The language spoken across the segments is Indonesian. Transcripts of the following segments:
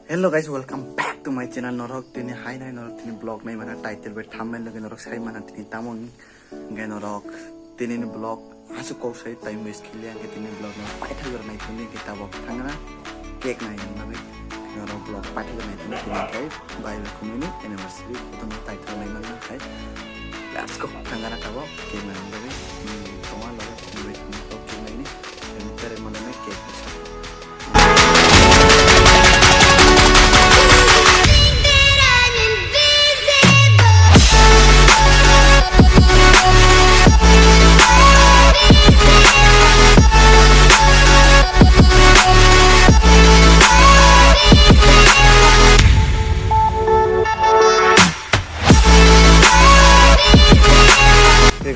Hello guys, welcome back to my channel. Norok tini hi nai norok tini vlog nai mana title be thumbnail lagi norok sai mana tini tamon ngai norok tini ni vlog asu ko sai time waste kili ang tini vlog na paitha gar nai tini kita vlog thangna cake nai nabi norok vlog paitha gar nai tini kai by the community anniversary to title nai mana kai let's go thangna tabo cake nai nabi toma logo ni vlog cake nai ni tere mana nai cake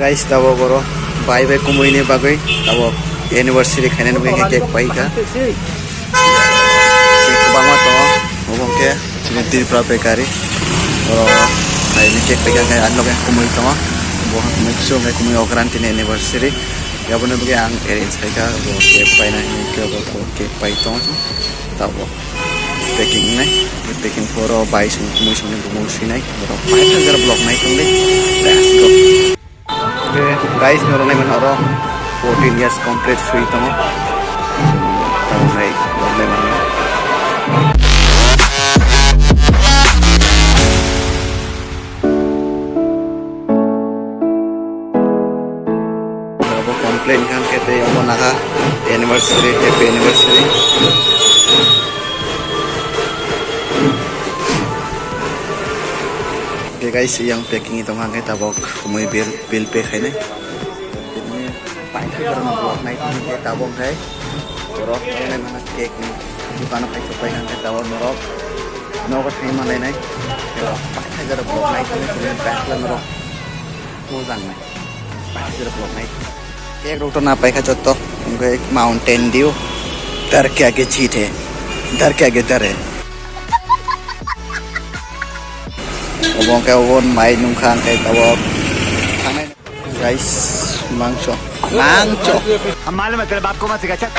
guys tabo goro bye bye kumui ni bagai tabo anniversary khane ni cake pai ka cake bangwa to obong ke chini pra bekari oro ai ni cake pai ka an loge kumui to bo kumui so ngai kumui okran tin anniversary ya bone bage ang arrange kai ka bo cake pai na ni ke bo cake pai to tabo packing nai packing for bai sung kumui sung ni bo sinai oro pai ka blog nai tung le let's go. Guys, meron naman oro 14 years complete free tamo. Tamo may problem naman. Ako complain kan kete yung naka anniversary, happy anniversary. Okay guys, yang packing itu ngangke tabok kumui bill pay kayaknya. Ini paitha karena blog naik ini tabok kai. Norok ini mana cake nih. Bukan apa itu ngangke tabok norok. Norok ini mana nih? Paitha karena blog naik ini kemudian backlah norok. Muzang nih. Paitha karena blog naik. Cake roto napai ka contoh. Mungkin mountain dew. Dar ke आगे चीट है. Dar ke आगे dar है. Obong ke obon mai nung khang kai tabok thane guys mangcho हम मालूम है तेरे बाप को मत सिखा चल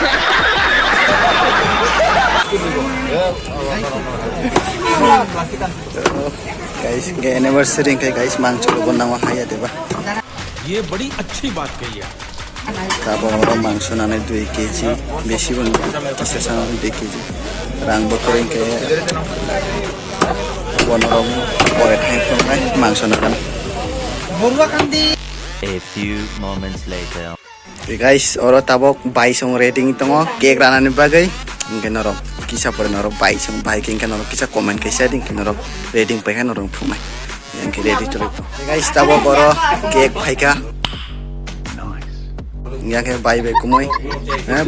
guys ke anniversary kai guys mangcho obon nang haya deba ये बड़ी अच्छी बात कही है tabo oro mangcho nane 2 kg beshi bon kise sana 2 kg rang bokoring ke bonorong pore thai from kai mangcho na kan A few moments later. Okay guys, oro tabok bai song rating tongo cake rana ni bagai ingke norok kisa pore norok bai song bai kingke norok kisa comment ke setting ke norok rating pai kan norok phumai yang ke ready to to guys tabok oro cake pai ka yang ke bai bai kumoi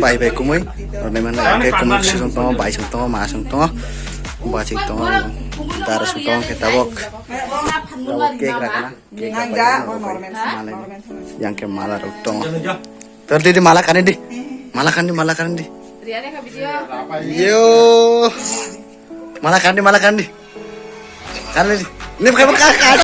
bai kumoi oro ne mana ke kumoi song tongo bai song tongo ma song tongo ba chik tongo dar song tongo ke tabok cake rakana yang ke mala rok tongo terdi di mala kan di Riane ka video. yo mala kan di kan di ini pakai makan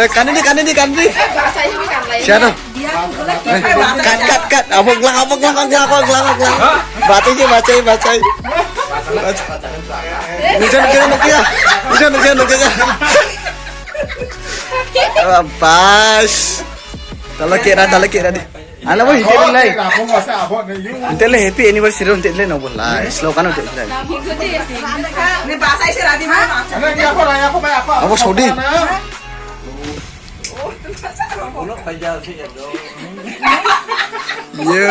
kan di Bahasa ini kan lain. siapa kat abang lang baca pas kalau kira di ala boy hintel happy anniversary hintel no bola slow kan hintel Ikuti. Ini bahasa isyarat di mana? apa saudi yo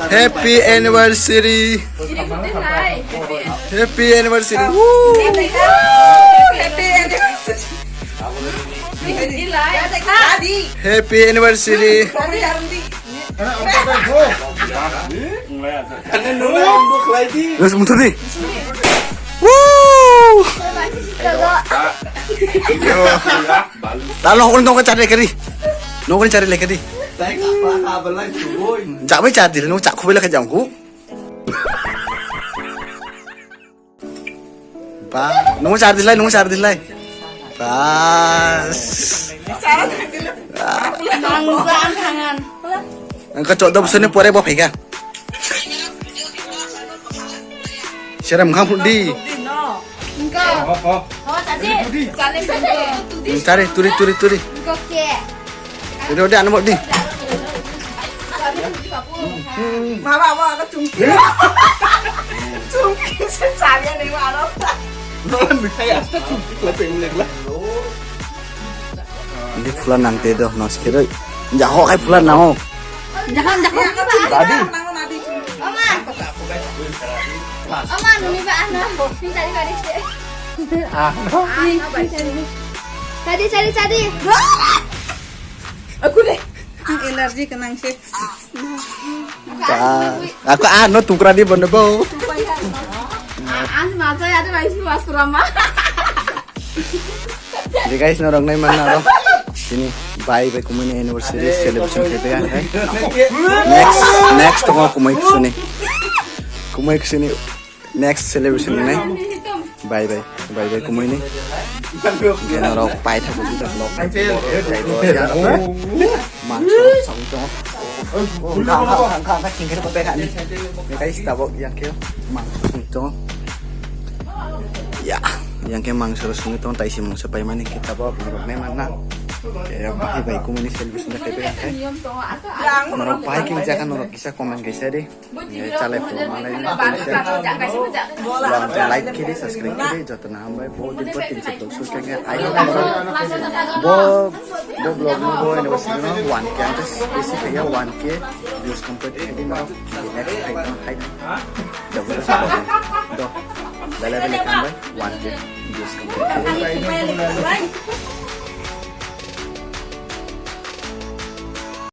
happy anniversary Ikuti lai. happy anniversary Happy anniversary. Ikuti lai. Tadi. happy anniversary Tadi Arndi. terus muter nih woo yo talo ko nong cari kari nong cari lekari chả mấy chả thì nó chả không biết là cái dòng cũ Nunggu sardis lai. Pas. Mangsaan tangan. Ang kacok daw sini pore bo phega. Siram kham di. Engkau. Oh tadi. Saling bentuk. Cari turi. Engkau ke. Udah anu di. Mama cái chung kia. Chung kia sẽ xài ra đi mà đâu. Ini fulan nang tedo nos kira. Jaho kai fulan nao. Jangan. Tadi. Oma, nuni ba ano? Ni cari sih. Cari. Aku deh. Ang energi kenang sih. Aku anu tukra di bondo bau. An masa ya ada bayi mas Rama. Jadi guys norong nai mana dong? Sini bye community anniversary celebration kita kan. Next tunggu kumai kesini. Next celebration ini. Bye community. Kita norong pai tak begitu blog. Masuk sama Khang king kita pakai ni. Ni guys tabok yang kyo masuk itu. Ya, yang ke mang terus ngitung tai si mang supaya mana kita bawa menurut mana. Ya baik komunis celebration dah kayak kan. Menurut baik kita jangan menurut kisah komen guys ya deh. Ya calai mana ini. Jangan like kiri, subscribe kiri, jatuh nama bo di petin cetok suka ayo. Bo blog bo anniversary no 1K antes basic ya 1K views complete jadi mau di next high. Double do. Dala balik kan 1K views complete.